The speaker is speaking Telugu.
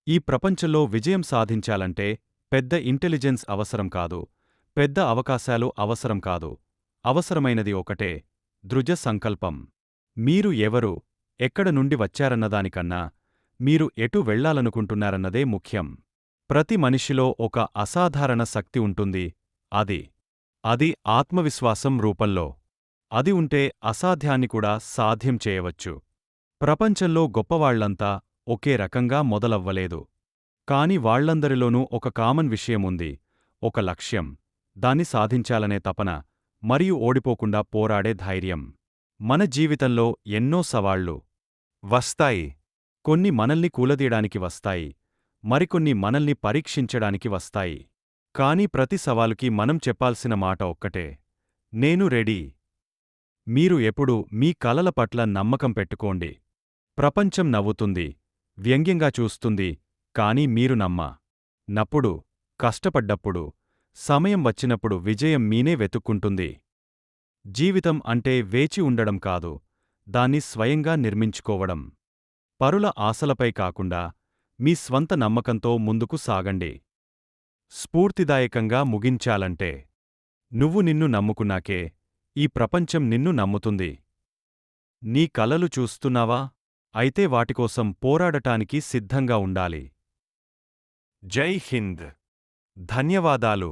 ఈ ప్రపంచంలో విజయం సాధించాలంటే పెద్ద ఇంటెలిజెన్స్ అవసరం కాదు, పెద్ద అవకాశాలు అవసరం కాదు. అవసరమైనది ఒకటే: దృఢ సంకల్పం. మీరు ఎవరు, ఎక్కడ నుండి వచ్చారన్నదానికన్నా మీరు ఎటు వెళ్ళాలనుకుంటున్నారన్నదే ముఖ్యం. ప్రతి మనిషిలో ఒక అసాధారణ శక్తి ఉంటుంది. అది ఆత్మవిశ్వాసం రూపంలో. అది ఉంటే అసాధ్యాన్ని కూడా సాధ్యం చేయవచ్చు. ప్రపంచంలో గొప్పవాళ్లంతా ఒకే రకంగా మొదలవ్వలేదు. కాని వాళ్లందరిలోనూ ఒక కామన్ విషయముంది: ఒక లక్ష్యం, దాన్ని సాధించాలనే తపన, మరియు ఓడిపోకుండా పోరాడే ధైర్యం. మన జీవితంలో ఎన్నో సవాళ్లు వస్తాయి. కొన్ని మనల్ని కూలదీయడానికి వస్తాయి, మరికొన్ని మనల్ని పరీక్షించడానికి వస్తాయి. కాని ప్రతి సవాలుకి మనం చెప్పాల్సిన మాట ఒక్కటే: నేను రెడీ. మీరు ఎప్పుడూ మీ కలల పట్ల నమ్మకం పెట్టుకోండి. ప్రపంచం నవ్వుతుంది, వ్యంగ్యంగా చూస్తుంది, కాని మీరు నప్పుడు, కష్టపడ్డప్పుడు, సమయం వచ్చినప్పుడు విజయం మీనే వెతుక్కుంటుంది. జీవితం అంటే వేచి ఉండడం కాదు, దాన్ని స్వయంగా నిర్మించుకోవడం. పరుల ఆశలపై కాకుండా మీ స్వంత నమ్మకంతో ముందుకు సాగండి. స్ఫూర్తిదాయకంగా ముగించాలంటే, నువ్వు నిన్ను నమ్ముకున్నాకే ఈ ప్రపంచం నిన్ను నమ్ముతుంది. నీ కలలు చూస్తున్నావా? అయితే వాటికోసం పోరాడటానికి సిద్ధంగా ఉండాలి. జై హింద్. ధన్యవాదాలు.